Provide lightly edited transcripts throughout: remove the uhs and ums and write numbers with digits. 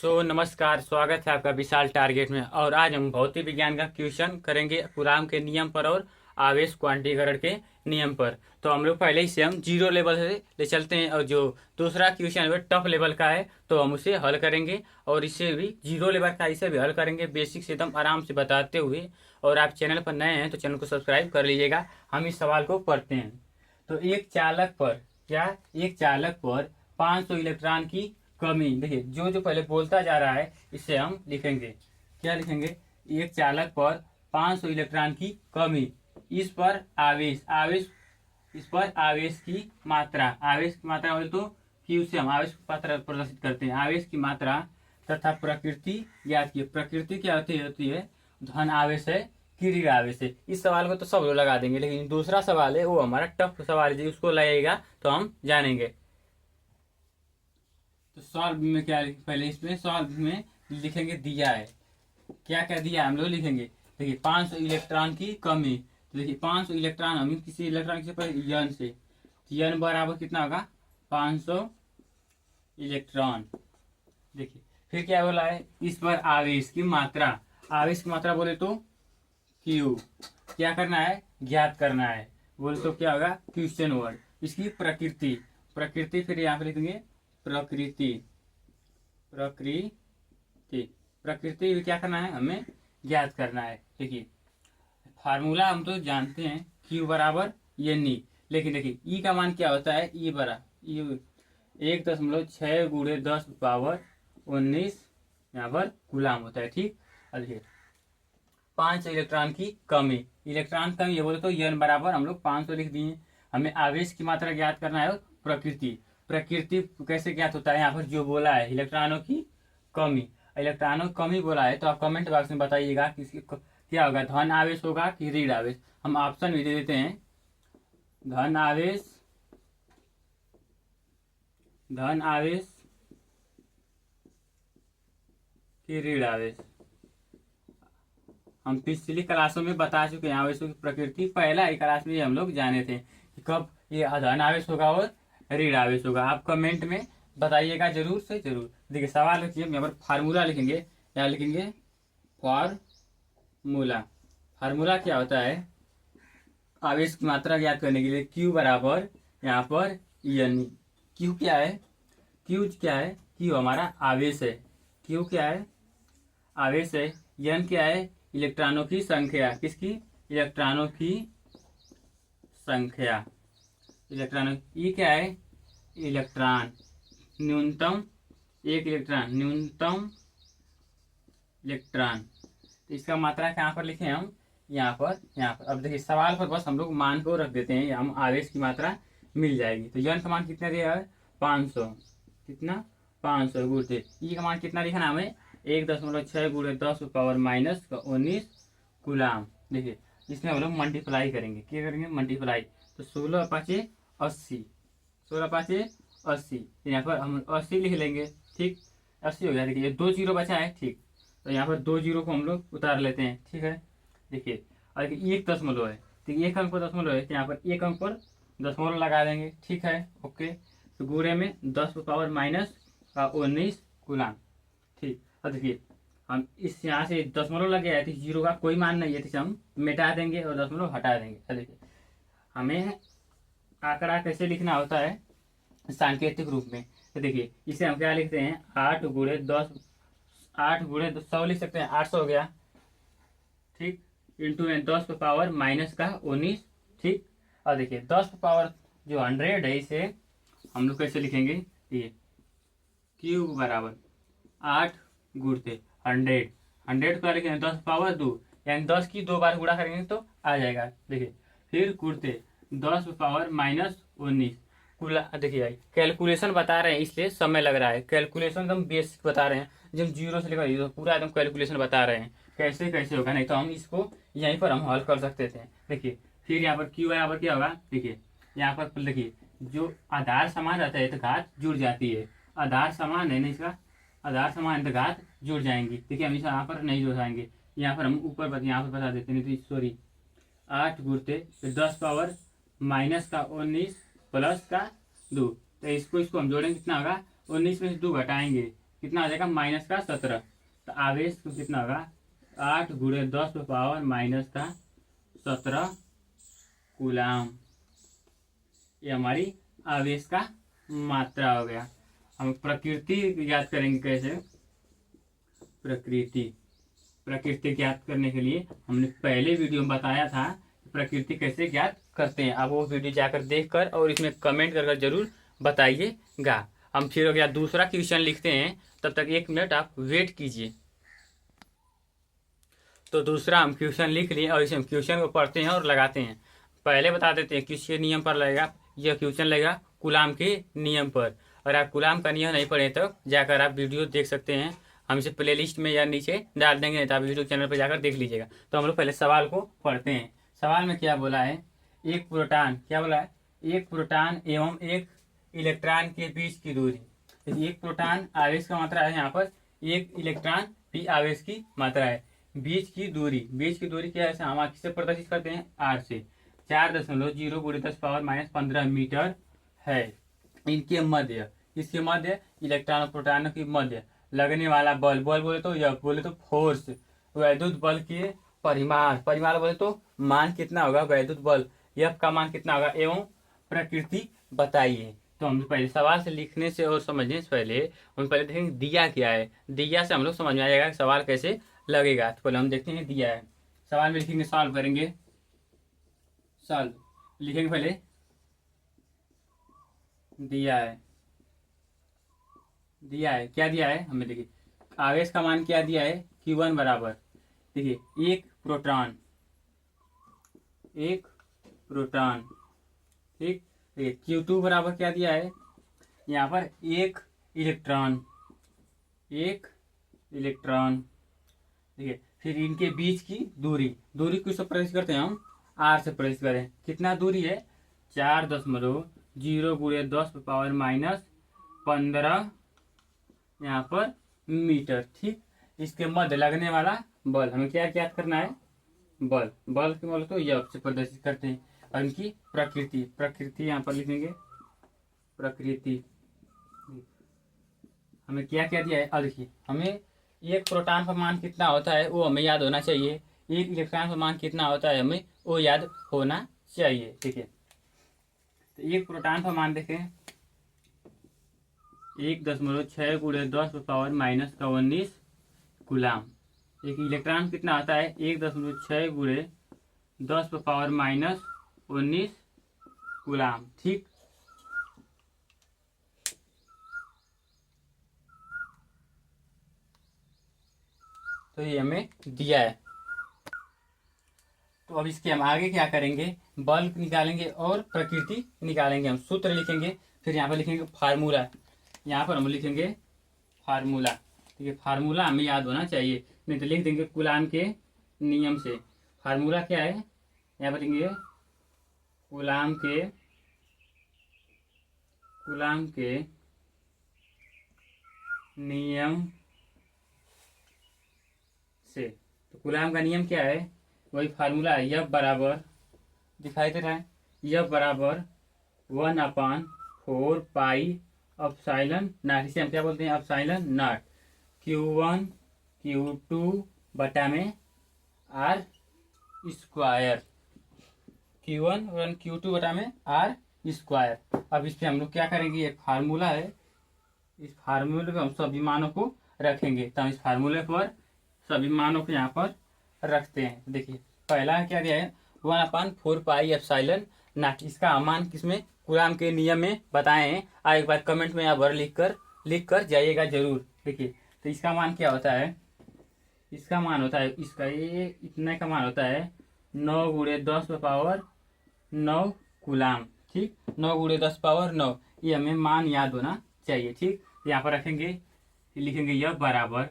नमस्कार, स्वागत है आपका विशाल टारगेट में। और आज हम भौतिक विज्ञान का क्वेश्चन करेंगे कूलाम के नियम पर और आवेश क्वांटीकरण के नियम पर। तो हम लोग पहले ही से हम जीरो लेवल से ले चलते हैं, और जो दूसरा क्वेश्चन है टफ लेवल का है तो हम उसे हल करेंगे, और इसे भी जीरो लेवल का इसे भी हल करेंगे बेसिक से एकदम आराम से बताते हुए। और आप चैनल पर नए हैं तो चैनल को सब्सक्राइब कर लीजिएगा। हम इस सवाल को पढ़ते हैं। तो एक चालक पर 500 इलेक्ट्रॉन की कमी। देखिए जो जो पहले बोलता जा रहा है इसे हम लिखेंगे। क्या लिखेंगे? एक चालक पर 500 इलेक्ट्रॉन की कमी। इस पर आवेश की मात्रा बोले तो क्यू से हम आवेश की मात्रा प्रदर्शित करते हैं। आवेश की मात्रा तथा प्रकृति ज्ञात की। प्रकृति क्या होती है? धन आवेश है कि ऋण आवेश है। इस सवाल को तो सब लोग लगा देंगे, लेकिन दूसरा सवाल है वो हमारा टफ सवाल है, उसको लगेगा तो हम जानेंगे। तो सॉल्व में क्या पहले इसमें सॉल्व में लिखेंगे दिया है। क्या क्या दिया हम लोग लिखेंगे। देखिए 500 इलेक्ट्रॉन की कमी। तो देखिए 500 इलेक्ट्रॉन हम किसी इलेक्ट्रॉन से पहले यन से, यन बराबर कितना होगा? 500 इलेक्ट्रॉन। देखिए फिर क्या बोला है? इस पर आवेश की मात्रा। आवेश की मात्रा बोले तो क्यू। क्या करना है? ज्ञात करना है। बोले तो क्या होगा? Question word. इसकी प्रकृति फिर यहाँ पे लिखेंगे प्रकृति भी क्या करना है? हमें ज्ञात करना है। देखिए फार्मूला हम तो जानते हैं Q बराबर एन ई, लेकिन देखिए E का मान क्या होता है? E बराबर 1.6 गुणे 10⁻19 यहाँ पर कूलाम होता है। ठीक। अब देखिए 5 इलेक्ट्रॉन की कमी। इलेक्ट्रॉन कमी ये बोले तो n बराबर हम लोग 500 लिख दिए। हमें आवेश की मात्रा ज्ञात करना है और प्रकृति कैसे ज्ञात होता है? यहाँ पर जो बोला है इलेक्ट्रॉनों की कमी बोला है, तो आप कमेंट बॉक्स में बताइएगा कि क्या होगा? धन आवेश होगा कि ऋण आवेश? हम ऑप्शन भी दे देते हैं। धन आवेश कि ऋण आवेश? हम पिछली क्लासों में बता चुके हैं आवेशों की प्रकृति। पहला ही क्लास में हम लोग जाने थे कि कब ये धन आवेश होगा और ऋण आवेश होगा। आप कमेंट में बताइएगा जरूर से जरूर। देखिए सवाल लिखिए, यहाँ पर फार्मूला लिखेंगे। क्या लिखेंगे? फार्मूला क्या होता है? आवेश की मात्रा ज्ञात करने के लिए Q बराबर यहाँ पर एन। Q क्या है? Q हमारा आवेश है। Q क्या है? आवेश है। एन क्या है? इलेक्ट्रॉनों की संख्या। किसकी? इलेक्ट्रॉनों की संख्या। ई क्या है? इलेक्ट्रॉन। न्यूनतम इलेक्ट्रॉन। तो इसका मात्रा कहाँ पर लिखे हम? यहाँ पर। अब देखिए सवाल पर बस हम लोग मान को रख देते हैं, हम आवेश की मात्रा मिल जाएगी। तो यन का मान कितना दिया है? 500। कितना? 500 गुणे ई का मान कितना लिखना हमें? 1.6 गुणे 10⁻−19 कूलाम। देखिए इसमें हम लोग मल्टीप्लाई करेंगे। क्या करेंगे? मल्टीप्लाई। तो 16 5 80। यहाँ पर हम 80 लिख लेंगे। ठीक, 80 हो गया। देखिए ये 2 जीरो बचा है। ठीक, तो यहाँ पर 2 जीरो को हम लोग उतार लेते हैं। ठीक है। देखिए और देखिए 1 दशमलव है, तो 1 अंक पर दशमलव है, तो यहाँ पर 1 अंक पर दशमलव लगा देंगे। ठीक है, ओके। तो गुणे में 10⁻−19 कूलाम। ठीक। अब देखिए हम इस यहाँ से दशमलव लग गया है, तो जीरो का कोई मान नहीं है, तो हम मिटा देंगे और दशमलव हटा देंगे। अब देखिए हमें आंकड़ा कैसे लिखना होता है? सांकेतिक रूप में। तो देखिए इसे हम क्या लिखते हैं? 8 गुणे 100 लिख सकते हैं। 800 हो गया। ठीक, इंटू 10⁻−19। ठीक। और देखिए 10 जो 100 है, इसे हम लोग कैसे लिखेंगे? ये Q बराबर 8 गुणे 100। 100 क्या लिखेंगे? 10⁻2, यानी 10 की 2 बार गुणा करेंगे तो आ जाएगा। देखिए फिर गुणे 10⁻−19 कुला। देखिए भाई कैलकुलेशन बता रहे हैं इसलिए समय लग रहा है। कैलकुलेशन एकदम बेसिक बता रहे हैं, जब जीरो से लेकर तो पूरा एकदम कैलकुलेशन बता रहे हैं कैसे कैसे होगा, नहीं तो हम इसको यहीं पर हम हल कर सकते थे। देखिए फिर यहाँ पर Q बराबर क्या होगा? देखिए यहाँ पर देखिए जो आधार समान रहता है तो घात जुड़ जाती है। आधार समान है ना, इसका आधार समान तो घात जुड़ जाएंगी। देखिए हम इसे यहाँ पर नहीं जुड़ाएंगे, यहाँ पर हम ऊपर यहाँ पर बता देते नहीं तो सॉरी 8 गुणे 10⁻−19 प्लस का 2। तो इसको हम जोड़ेंगे, कितना होगा? 19 में से 2 घटाएंगे कितना आ जाएगा -17। तो आवेश तो कितना होगा 8 × 10⁻⁻17 कूलाम। ये हमारी आवेश का मात्रा हो गया। हम प्रकृति याद करेंगे कैसे। प्रकृति ज्ञात करने के लिए हमने पहले वीडियो में बताया था प्रकृति कैसे ज्ञात करते हैं। अब वो वीडियो जाकर देखकर और इसमें कमेंट कर जरूर बताइएगा। हम फिर हो गया दूसरा क्वेश्चन लिखते हैं, तब तक 1 मिनट आप वेट कीजिए। तो दूसरा हम क्वेश्चन लिख लिए और इस क्वेश्चन को पढ़ते हैं और लगाते हैं। पहले बता देते हैं किसके नियम पर लगेगा। यह क्वेश्चन लगेगा कूलाम के नियम पर। और आप कूलाम का नियम नहीं पढ़े तो जाकर आप वीडियो देख सकते हैं। हम इसे प्ले लिस्ट में या नीचे डाल देंगे, नहीं तो आप यूट्यूब चैनल पर जाकर देख लीजिएगा। तो हम लोग पहले सवाल को पढ़ते हैं। सवाल में क्या बोला है, एक प्रोटॉन, क्या बोला है, एक प्रोटॉन एवं एक इलेक्ट्रॉन के बीच की दूरी। एक प्रोटॉन आवेश का मात्रा है यहाँ पर, एक इलेक्ट्रॉन भी आवेश की मात्रा है। बीच की दूरी क्या है, हम किससे प्रदर्शित करते हैं, आर से। 4.0 × 10⁻⁻15 मीटर है। इनके मध्य, इसके मध्य इलेक्ट्रॉन और प्रोटॉन के मध्य लगने वाला बल बोले तो यह, बोले तो फोर्स, वैद्युत बल के परिमाण बोले तो मान कितना होगा, वैद्युत बल एफ का मान कितना होगा, एवं प्रकृति बताइए। तो हम पहले सवाल से लिखने से और समझने से पहले हम पहले देखेंगे दिया क्या है। दिया से हम लोग समझ में आ जाएगा कि सवाल कैसे लगेगा। तो पहले हम देखते हैं दिया है। सवाल में लिखेंगे, सॉल्व करेंगे, सॉल्व लिखेंगे। पहले दिया है क्या दिया है हमें, देखिए आवेश का मान क्या दिया है, Q1 बराबर, देखिए एक प्रोटॉन, ठीक। देखिए Q2 बराबर क्या दिया है, यहाँ पर एक इलेक्ट्रॉन, देखिए। फिर इनके बीच की दूरी किससे प्रदर्शित करते हैं हम, आर से प्रदर्शित करें। कितना दूरी है, 4.0 × 10⁻⁻15 यहाँ पर मीटर, ठीक। इसके मध्य लगने वाला बल, हमें क्या याद करना है, बल के बल को यह से प्रदर्शित करते हैं। और इनकी प्रकृति यहाँ पर लिखेंगे, प्रकृति हमें क्या दिया है। और देखिए हमें एक प्रोटॉन का मान कितना होता है वो हमें याद होना चाहिए, एक इलेक्ट्रॉन का मान कितना होता है हमें वो याद होना चाहिए, ठीक है। तो एक प्रोटॉन का मान देखें 1.6 × 10⁻⁻19 कूलाम। एक इलेक्ट्रॉन कितना आता है, 1.6 × 10⁻⁻19 कूलाम, ठीक। तो ये हमें दिया है। तो अब इसके हम आगे क्या करेंगे, बल निकालेंगे और प्रकृति निकालेंगे। हम सूत्र लिखेंगे, फिर यहाँ पर लिखेंगे फार्मूला, यहाँ पर हम लिखेंगे फार्मूला, ठीक है। फार्मूला हमें याद होना चाहिए, नहीं तो लिख देंगे कूलाम के नियम से। फार्मूला क्या है, यहाँ पर लिखेंगे कूलाम के नियम से। तो कूलाम का नियम क्या है, वही फार्मूला है, F बराबर, दिखाई दे रहा है, F बराबर 1/4 पाई एप्सिलॉन नॉट। इसे हम क्या बोलते हैं, एप्सिलॉन नॉट। Q1 Q2 बटा में R स्क्वायर, Q1 और Q2 बटा में R स्क्वायर। अब इस पे हम लोग क्या करेंगे, एक फार्मूला है, इस फार्मूले पे हम सभी मानों को रखेंगे। तो हम इस फार्मूले पर सभी मानों को यहाँ पर रखते हैं। देखिए पहला क्या दिया है, 1/4 पाई एप्सिलॉन नॉट। इसका मान किसमें, कूलाम के नियम में बताए हैं। आप एक बार कमेंट में यहाँ पर लिख कर जाइएगा जरूर। देखिए तो इसका मान क्या होता है, इसका मान होता है, इसका ये इतने का मान होता है 9 × 10⁻9 कूलाम, ठीक। 9 × 10⁻9, ये हमें मान याद होना चाहिए, ठीक। यहाँ पर रखेंगे, लिखेंगे यह बराबर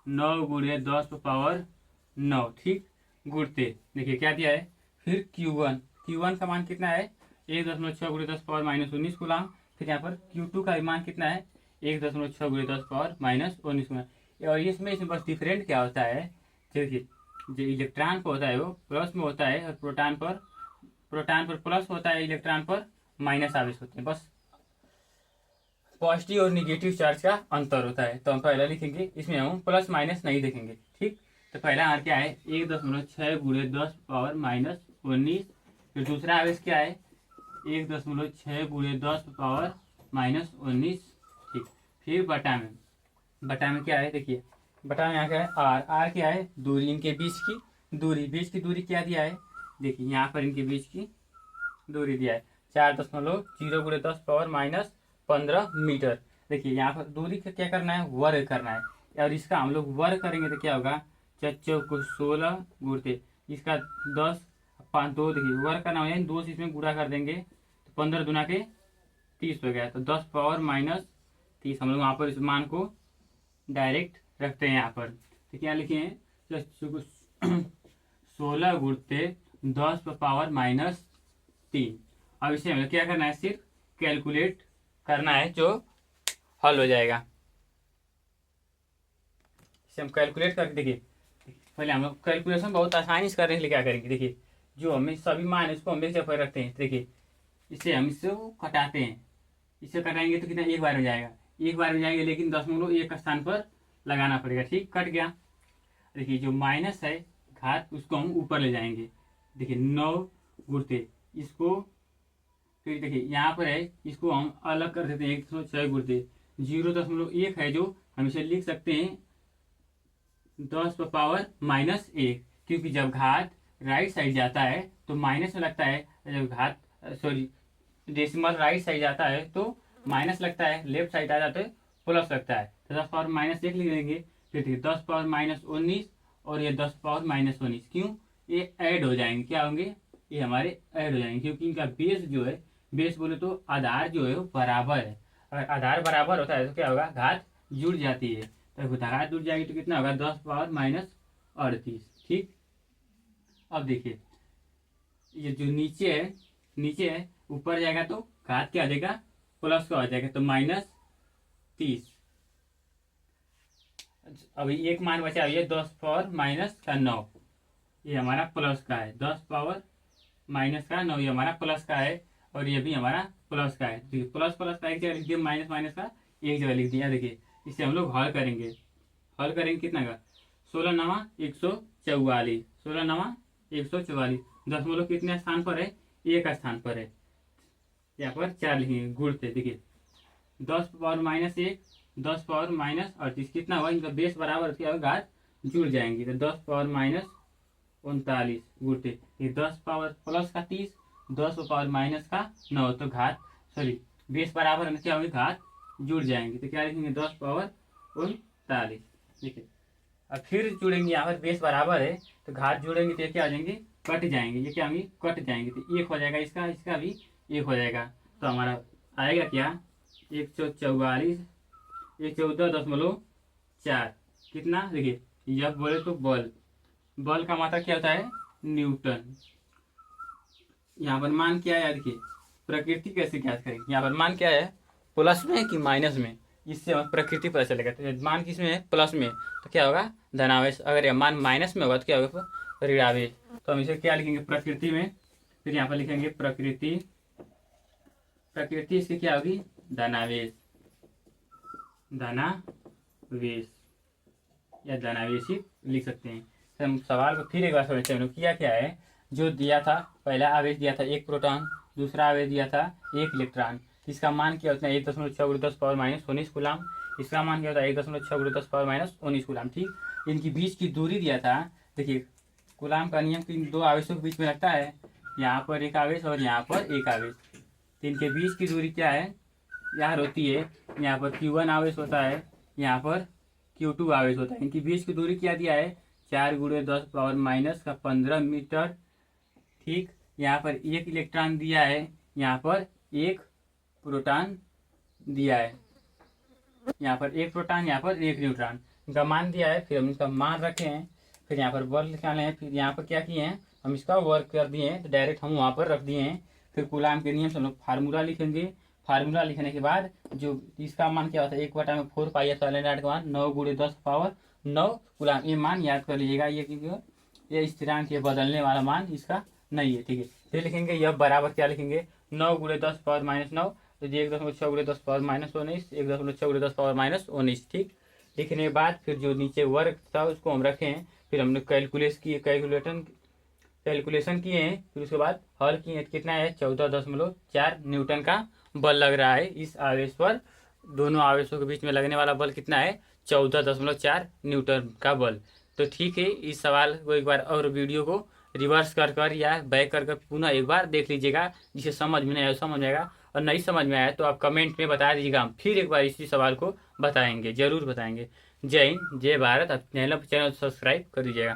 9 × 10⁻9, ठीक, गुणते। देखिए क्या दिया है, फिर Q1 का मान कितना है, 1.6 × 10⁻−19 कूलाम। फिर यहाँ पर Q2 का मान कितना है, 1.6 × 10⁻−19 कूलाम। और इसमें बस डिफरेंट क्या होता है, देखिए जो इलेक्ट्रॉन पर होता है वो प्लस में होता है, और प्रोटॉन पर प्लस होता है, इलेक्ट्रॉन पर माइनस आवेश होते हैं, बस। पॉजिटिव और निगेटिव चार्ज का अंतर होता है। तो हम पहले लिखेंगे, इसमें हम प्लस माइनस नहीं देखेंगे। ठीक, तो पहला आर क्या है 1.6 गुणे 10 पावर माइनस 19। फिर दूसरा आवेश क्या है 1.6 गुणे 10 पावर माइनस 19। ठीक, फिर बटा में क्या है, देखिए बटा में यहाँ क्या है आर। आर क्या है दूरी, इनके बीच की दूरी क्या दिया है, देखिए यहाँ पर इनके बीच की दूरी दिया है 4.0 गुणे 10 पावर माइनस 15 मीटर। देखिए यहाँ पर दूरी का क्या करना है, वर्ग करना है। और इसका हम लोग वर्ग करेंगे तो क्या होगा, 4 को 16 गुणते इसका 10 5 2, देखिए वर्ग करना हो 2 से इसमें गुणा कर देंगे तो 15 दूना के 30 हो गया। तो 10 पावर माइनस 30 हम लोग वहाँ पर इस मान को डायरेक्ट रखते हैं यहाँ पर। तो क्या लिखे हैं 16 गुणते 10 पावर माइनस 3। अब इसे हमें क्या करना है, सिर्फ कैलकुलेट करना है जो हल हो जाएगा। इसे हम कैलकुलेट करके देखिए, पहले हम लोग कैलकुलेशन बहुत आसानी से करने के लिए क्या करेंगे, देखिए जो हमें सभी मान है उसको हम एक जगह पर रखते हैं। देखिए इसे हम इससे कटाते हैं, इसे कटाएंगे तो कितना एक बार हो जाएगा, एक बार हो जाएंगे, लेकिन 1 स्थान पर लगाना पड़ेगा। ठीक, कट गया। देखिए जो माइनस है घात उसको हम ऊपर ले जाएंगे। देखिए 9 गुणते इसको, फिर देखिए यहाँ पर है इसको हम अलग कर देते हैं 1.6 गुणते 0.1 है जो हम इसे लिख सकते हैं 10 पावर माइनस 1, क्योंकि जब घात राइट साइड जाता है तो माइनस में लगता है, जब घात सॉरी डेसिमल राइट साइड जाता है तो माइनस लगता है, लेफ्ट साइड आ जाता है प्लस लगता है। तो 10 पावर माइनस 1 लिख देंगे। फिर देखिए 10 पावर माइनस 19 और ये 10 पावर माइनस 19, क्यों ये ऐड हो जाएंगे, क्या होंगे ये हमारे ऐड हो जाएंगे, क्योंकि इनका बेस जो है, बेस बोले तो आधार जो है वो बराबर है। अगर आधार बराबर होता है तो क्या होगा, घात जुड़ जाती है। तो घात जुड़ जाएगी तो कितना होगा 10 पावर माइनस 38। ठीक, अब देखिए ये जो नीचे है ऊपर जाएगा तो घात क्या आ जाएगा, प्लस का आ जाएगा, तो माइनस 30। अभी एक मान बचा है 10 पावर माइनस का 9, ये हमारा प्लस का है। 10 पावर माइनस का 9 ये हमारा प्लस का है, और ये भी हमारा प्लस का है। देखिए प्लस प्लस का एक जगह लिख दिया, माइनस माइनस का एक जगह लिख दिया। देखिए इसे हम लोग हल करेंगे कितना का 16 नवा 144, 16 नवा 144, दशमलव कितने स्थान पर है, एक स्थान पर है, यहाँ पर 4 लिखेंगे गुणते। देखिए 10 पावर माइनस 1 10 पावर माइनस 38 कितना हुआ, इनका बेस बराबर क्या होगा, घात जुड़ जाएंगे। तो 10 पावर माइनस 39 गुणते, ये 10 पावर प्लस का 30 10 पावर माइनस का 9, तो घात सॉरी बेस बराबर में क्या होगी, घात जुड़ जाएंगे। तो क्या लिखेंगे 10 पावर 39। ठीक है, अब फिर जुड़ेंगे, यहाँ पर बेस बराबर है तो घात जुड़ेंगे तो ये क्या आ जाएंगे, कट जाएंगे, ये क्या होंगे कट जाएंगे, तो एक हो जाएगा, इसका भी एक हो जाएगा। तो हमारा आएगा क्या 144 114.4 कितना, देखिए यह बोले तो बल का मात्रा क्या होता है न्यूटन। यहाँ पर मान क्या है, देखिए प्रकृति कैसे ज्ञात करेंगे, यहाँ पर मान क्या है प्लस में कि माइनस में, इससे हमें प्रकृति पता चलेगा। तो मान किसमें है प्लस में तो क्या होगा धनावेश, अगर यह मान माइनस में होगा तो क्या होगा ऋणावेश। तो हम इसे क्या लिखेंगे प्रकृति में, फिर यहाँ पर लिखेंगे प्रकृति इसकी क्या होगी धनावेश या धनावेशी लिख सकते हैं। तो हम सवाल को फिर एक बार समझते हैं, किया क्या है, जो दिया था पहला आवेश दिया था 1 प्रोटॉन, दूसरा आवेश दिया था 1 इलेक्ट्रॉन, इसका मान क्या होता है 1.6 × 10 पावर माइनस 19 कूलाम, इसका मान क्या होता है 1.6 × 10 पावर माइनस 19 कूलाम। ठीक, इनकी बीच की दूरी दिया था, देखिए कूलाम का नियम इन दो आवेशों के बीच में लगता है, यहाँ पर एक आवेश और यहाँ पर एक आवेश, तो इनके बीच की दूरी क्या है यार होती है, यहाँ पर Q1 आवेश होता है, यहाँ पर Q2 आवेश होता है। इनकी बीच की दूरी क्या दिया है 4 × 10 पावर माइनस का 15 मीटर। ठीक, यहाँ पर 1 इलेक्ट्रॉन दिया है, यहाँ पर 1 प्रोटॉन दिया है, यहाँ पर 1 प्रोटॉन यहाँ पर 1 न्यूट्रॉन, इनका मान दिया है। फिर हम इसका मान रखे हैं, फिर यहाँ पर बल निकाले हैं, फिर यहाँ पर क्या किए हैं हम इसका वर्क कर दिए हैं, तो डायरेक्ट हम वहाँ पर रख दिए हैं। फिर कूलाम के नियम से हम लोग फार्मूला लिखेंगे, फार्मूला लिखने के बाद जो इसका मान क्या होता है 1/4πε0 का मान 9 × 10 पावर 9 कूलाम, ये मान याद कर लीजिएगा, ये क्योंकि ये स्थिरांक ये बदलने वाला मान इसका नहीं है। ठीक है, फिर लिखेंगे यह बराबर क्या लिखेंगे 9 × 10 पावर माइनस 9, तो ये 1.6×10⁻19, 1.6×10⁻19, ठीक। लिखने के बाद फिर जो नीचे वर्ग था उसको हम रखे हैं, फिर हमने कैलकुलेशन किए हैं, फिर उसके बाद हल किए हैं। कितना है 14.4 न्यूटन का बल लग रहा है इस आवेश पर। दोनों आवेशों के बीच में लगने वाला बल कितना है 14.4 न्यूटन का बल। तो ठीक है, इस सवाल को एक बार और वीडियो को रिवर्स कर या बैक कर पुनः एक बार देख लीजिएगा, जिसे समझ में नहीं आया समझ में आएगा, और नहीं समझ में आया तो आप कमेंट में बता दीजिएगा, हम फिर एक बार इसी सवाल को बताएंगे, जरूर बताएंगे। जय हिंद, जय भारत। आप चैनल सब्सक्राइब कर दीजिएगा।